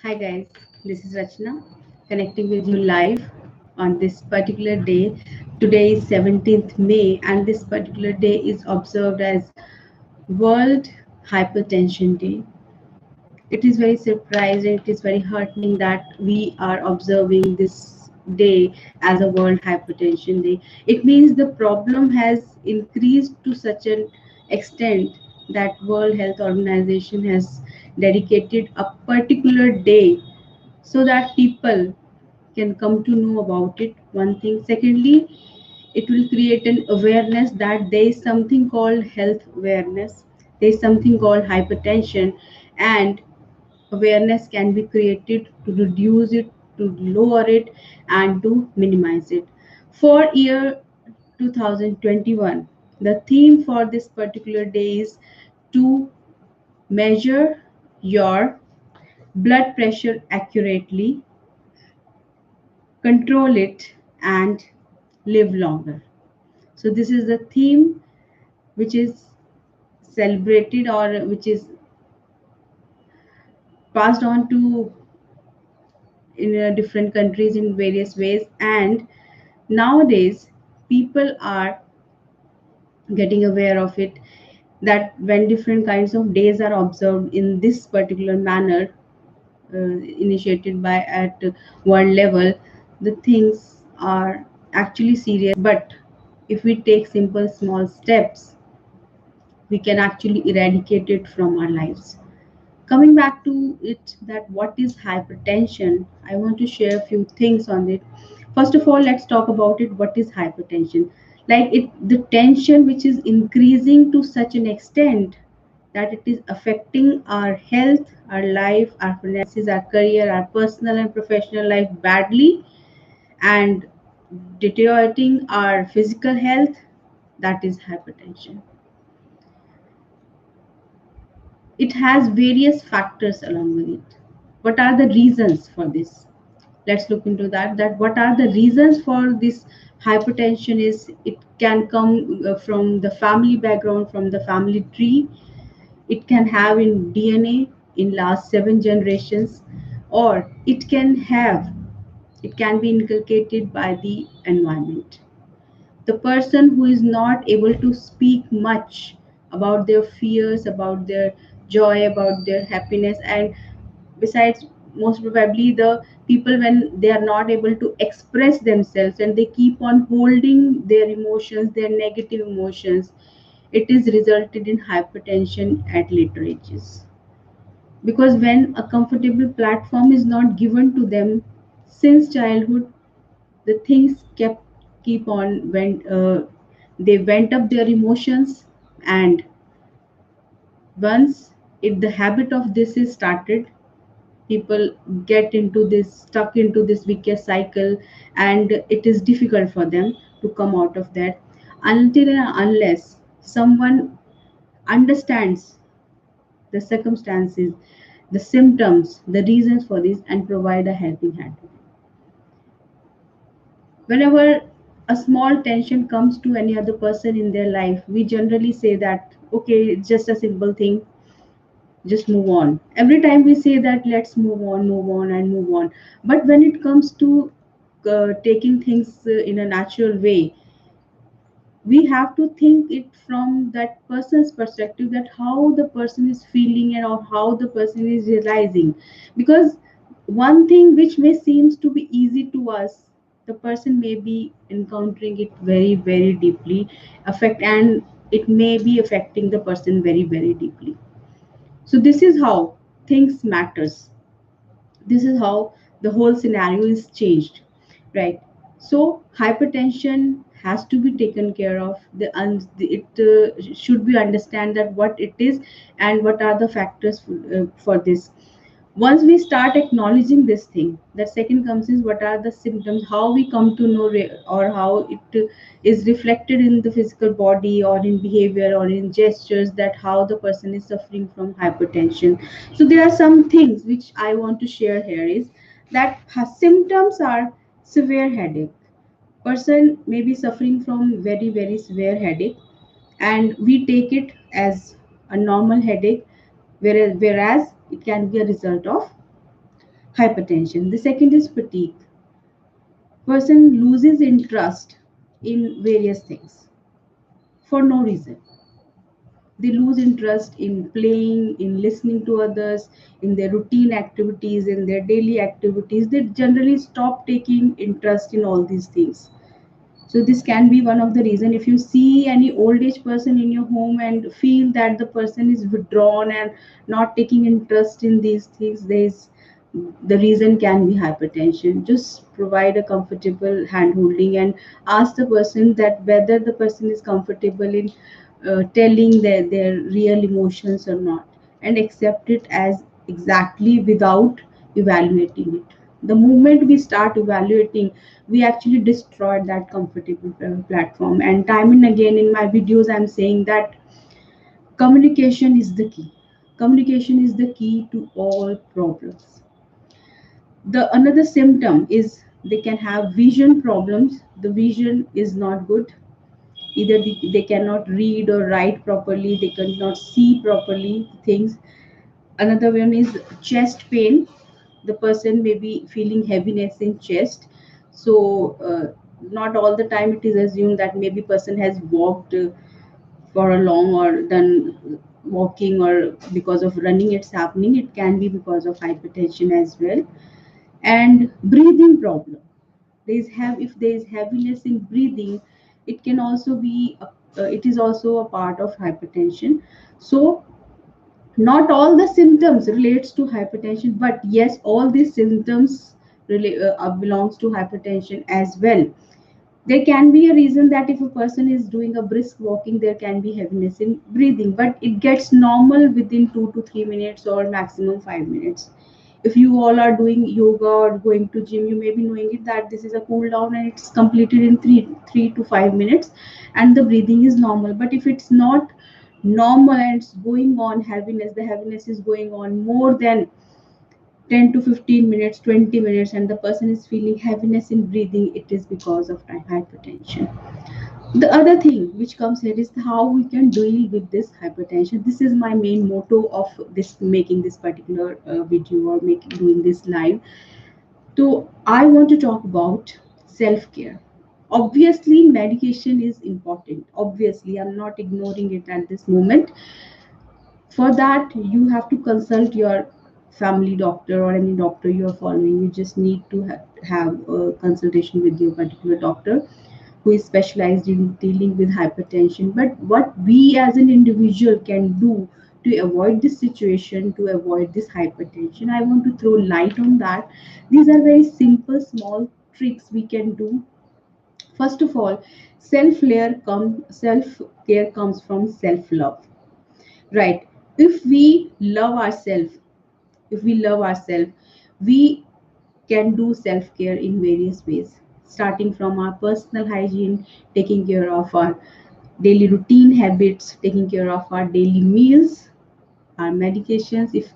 Hi guys, this is Rachna connecting with you live on this particular day. Today is 17th May and this particular day is observed as World Hypertension Day. It is very surprising, it is very heartening that we are observing this day as a World Hypertension Day. It means the problem has increased to such an extent that World Health Organization has dedicated a particular day so that people can come to know about it. One thing. Secondly, it will create an awareness that there is something called health awareness, there is something called hypertension, and awareness can be created to reduce it, to lower it, and to minimize it. For year 2021, the theme for this particular day is to measure your blood pressure accurately, control it, and live longer. So, this is the theme which is celebrated or which is passed on to in different countries in various ways. And nowadays, people are getting aware of it that when different kinds of days are observed in this particular manner, initiated by at world level, the things are actually serious. But if we take simple small steps, we can actually eradicate it from our lives. Coming back to it, that what is hypertension, I want to share a few things on it. First of all, let's talk about it. What is hypertension? Like it, the tension which is increasing to such an extent that it is affecting our health, our life, our finances, our career, our personal and professional life badly, and deteriorating our physical health. That is hypertension. It has various factors along with it. What are the reasons for this? Let's look into that what are the reasons for this hypertension. Is it can come from the family background, from the family tree. It can have in DNA in last 7 generations, or it can be inculcated by the environment. The person who is not able to speak much about their fears, about their joy, about their happiness, and besides, most probably the people when they are not able to express themselves and they keep on holding their emotions, their negative emotions, it is resulted in hypertension at later ages. Because when a comfortable platform is not given to them since childhood, the things keep on when they went up their emotions. And once if the habit of this is started, people get into this stuck into this vicious cycle, and it is difficult for them to come out of that until and unless someone understands the circumstances, the symptoms, the reasons for this, and provide a helping hand. Whenever a small tension comes to any other person in their life, we generally say that, okay, it's just a simple thing, just move on. Every time we say that, let's move on, and move on. But when it comes to taking things in a natural way, we have to think it from that person's perspective, that how the person is feeling and or how the person is realizing. Because one thing which may seems to be easy to us, the person may be encountering it very very deeply affect, and it may be affecting the person very very deeply. So this is how things matters. This is how the whole scenario is changed, right? So hypertension has to be taken care of. It should be understand that what it is and what are the factors for this. Once we start acknowledging this thing, the second comes is what are the symptoms, how we come to know or how it is reflected in the physical body or in behavior or in gestures, that how the person is suffering from hypertension. So there are some things which I want to share here is that symptoms are severe headache. Person may be suffering from very very severe headache, and we take it as a normal headache, whereas it can be a result of hypertension. The second is fatigue. Person loses interest in various things for no reason. They lose interest in playing, in listening to others, in their routine activities, in their daily activities. They generally stop taking interest in all these things. So this can be one of the reason. If you see any old age person in your home and feel that the person is withdrawn and not taking interest in these things, there's the reason can be hypertension. Just provide a comfortable hand holding and ask the person that whether the person is comfortable in telling their real emotions or not, and accept it as exactly without evaluating it. The moment we start evaluating, we actually destroy that comfortable platform. And time and again in my videos I'm saying that communication is the key. Communication is the key to all problems. The another symptom is they can have vision problems. The vision is not good. Either they cannot read or write properly, they cannot see properly things. Another one is chest pain. The person may be feeling heaviness in chest. So not all the time it is assumed that maybe person has walked for a long or done walking, or because of running it's happening. It can be because of hypertension as well. And breathing problem. If there is heaviness in breathing, it can also be it is also a part of hypertension. So not all the symptoms relates to hypertension, but yes, all these symptoms belongs to hypertension as well. There can be a reason that if a person is doing a brisk walking, there can be heaviness in breathing, but it gets normal within 2 to 3 minutes or maximum 5 minutes. If you all are doing yoga or going to gym, you may be knowing it that this is a cool down and it's completed in 3 to 5 minutes, and the breathing is normal. But if it's not normal and it's going on heaviness, the heaviness is going on more than 10 to 15 minutes, 20 minutes, and the person is feeling heaviness in breathing, it is because of hypertension. The other thing which comes here is how we can deal with this hypertension. This is my main motto of this making this particular video or making doing this live. So I want to talk about self care. Obviously medication is important, obviously I'm not ignoring it at this moment. For that you have to consult your family doctor or any doctor you are following. You just need to have a consultation with your particular doctor who is specialized in dealing with hypertension. But what we as an individual can do to avoid this situation, to avoid this hypertension, I want to throw light on that. These are very simple small tricks we can do. First of all, self care comes from self love, right? If we love ourselves, if we love ourselves, we can do self care in various ways, starting from our personal hygiene, taking care of our daily routine habits, taking care of our daily meals, our medications, if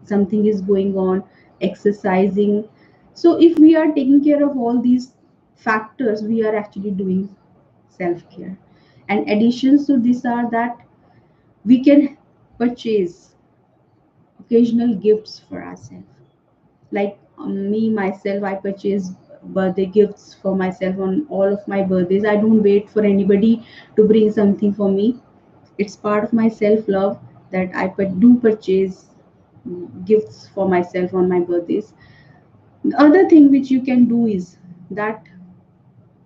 something is going on, exercising. So, if we are taking care of all these factors, we are actually doing self care. And additions to this are that we can purchase occasional gifts for ourselves. Like me myself, I purchase birthday gifts for myself on all of my birthdays. I don't wait for anybody to bring something for me. It's part of my self love that do purchase gifts for myself on my birthdays. The other thing which you can do is that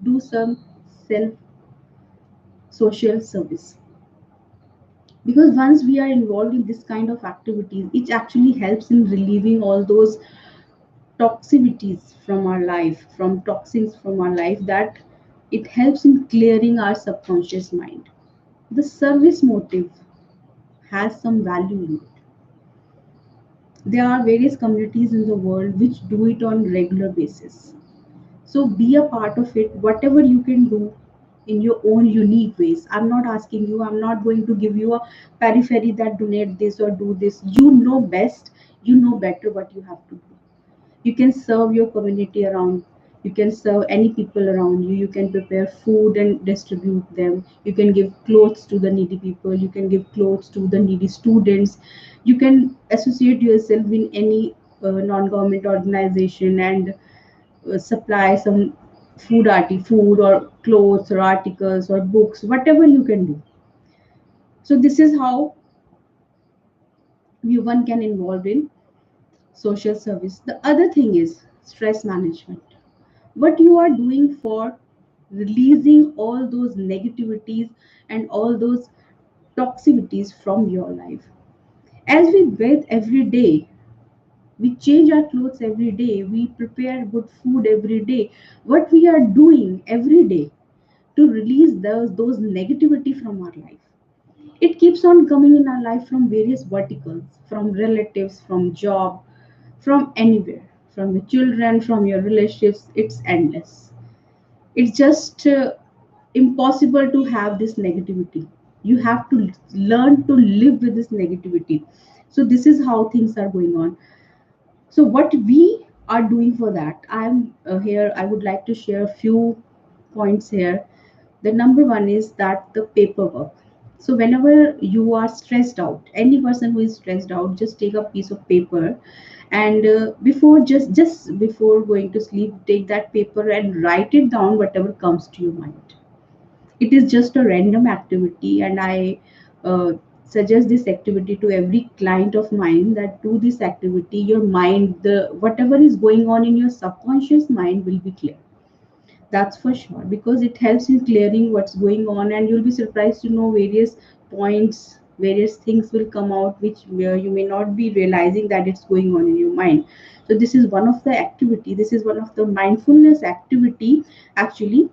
do some self social service, because once we are involved in this kind of activities, it actually helps in relieving all those toxicities from our life, from toxins from our life, that it helps in clearing our subconscious mind. The service motive has some value in it. There are various communities in the world which do it on regular basis. So be a part of it, whatever you can do in your own unique ways. I'm not asking you, I'm not going to give you a periphery that donate this or do this. You know best, you know better what you have to do. You can serve your community around, you can serve any people around you, you can prepare food and distribute them, you can give clothes to the needy people, you can give clothes to the needy students, you can associate yourself in any non-government organization and supply some food or clothes or articles or books, whatever you can do. So this is how one can involve in social service. The other thing is stress management. What you are doing for releasing all those negativities and all those toxicities from your life. As we bathe every day, we change our clothes every day, we prepare good food every day. What we are doing every day to release those negativity from our life. It keeps on coming in our life from various verticals, from relatives, from job, from anywhere, from your children, from your relationships. It's endless. It's just impossible to have this negativity. You have to learn to live with this negativity. So this is how things are going on. So what we are doing for that, I'm here. I would like to share a few points here. The number one is that the paperwork. So whenever you are stressed out, any person who is stressed out, just take a piece of paper and before just before going to sleep, take that paper and write it down whatever comes to your mind. It is just a random activity, and I uh, suggest this activity to every client of mine, that do this activity. Your mind, the whatever is going on in your subconscious mind will be clear. That's for sure, because it helps in clearing what's going on, and you'll be surprised to know various points, various things will come out which you may not be realizing that it's going on in your mind. So this is one of the activity. This is one of the mindfulness activity, actually,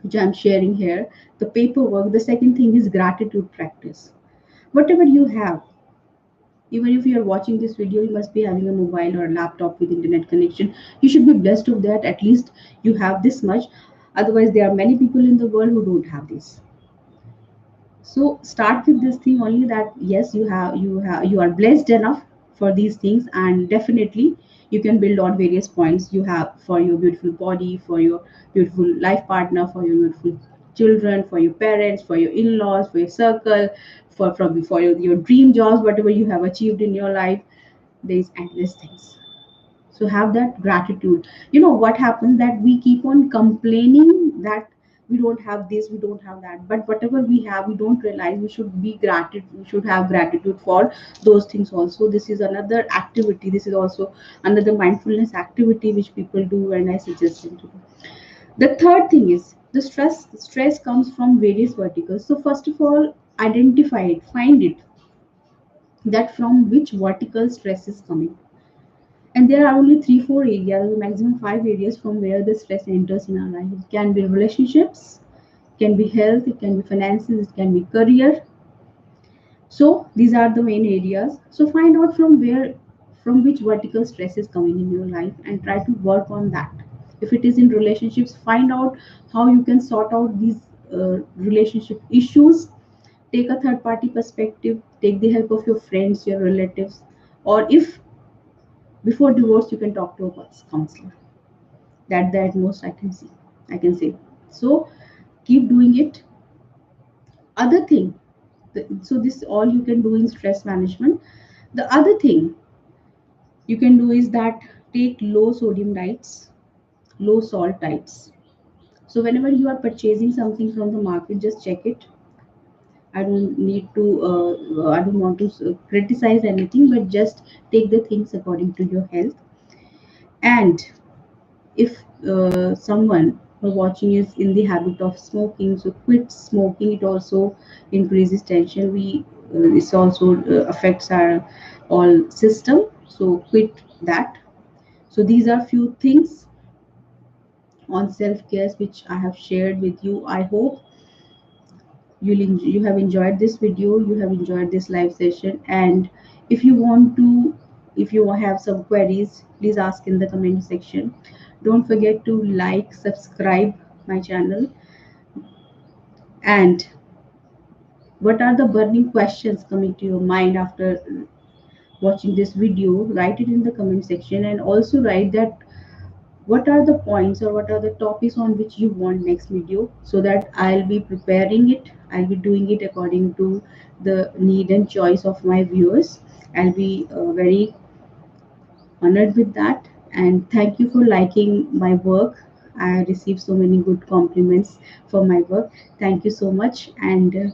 which I'm sharing here. The paperwork. The second thing is gratitude practice. Whatever you have, even if you are watching this video, you must be having a mobile or a laptop with internet connection. You should be blessed of that. At least you have this much. Otherwise, there are many people in the world who don't have this. So start with this thing only, that yes, you are blessed enough for these things, and definitely you can build on various points you have for your beautiful body, for your beautiful life partner, for your beautiful children, for your parents, for your in-laws, for your circle, for your dream jobs, whatever you have achieved in your life. There is endless things. So have that gratitude. You know what happens, that we keep on complaining that we don't have this, we don't have that, but whatever we have, we don't realize we should be gratitude, we should have gratitude for those things also. This is another activity, this is also another mindfulness activity which people do, and I suggest them to do. The third thing is the stress comes from various verticals. So first of all, identify it, find it, that from which vertical stress is coming. And there are only three, four areas, maximum five areas from where the stress enters in our life. It can be relationships, it can be health, it can be finances, it can be career. So these are the main areas. So find out from which vertical stress is coming in your life and try to work on that. If it is in relationships, find out how you can sort out these relationship issues. Take a third party perspective, take the help of your friends, your relatives, or if before divorce you can talk to a counselor. That the most I can say. So keep doing it. Other thing, so this all you can do in stress management. The other thing you can do is that take low sodium diets, low salt diets. So whenever you are purchasing something from the market, just check it. I don't need to I don't want to criticize anything, but just take the things according to your health. And if someone who are watching is in the habit of smoking, so quit smoking. It also increases tension. We This also affects our all system, so quit that. So these are few things on self-care which I have shared with you. I hope you have enjoyed this video, you have enjoyed this live session. And if you want to, if you have some queries, please ask in the comment section. Don't forget to like, subscribe my channel. And what are the burning questions coming to your mind after watching this video? Write it in the comment section, and also write that what are the points or what are the topics on which you want next video, so that I'll be preparing it, I'll be doing it according to the need and choice of my viewers. I'll be very honored with that. And thank you for liking my work. I received so many good compliments for my work. Thank you so much. And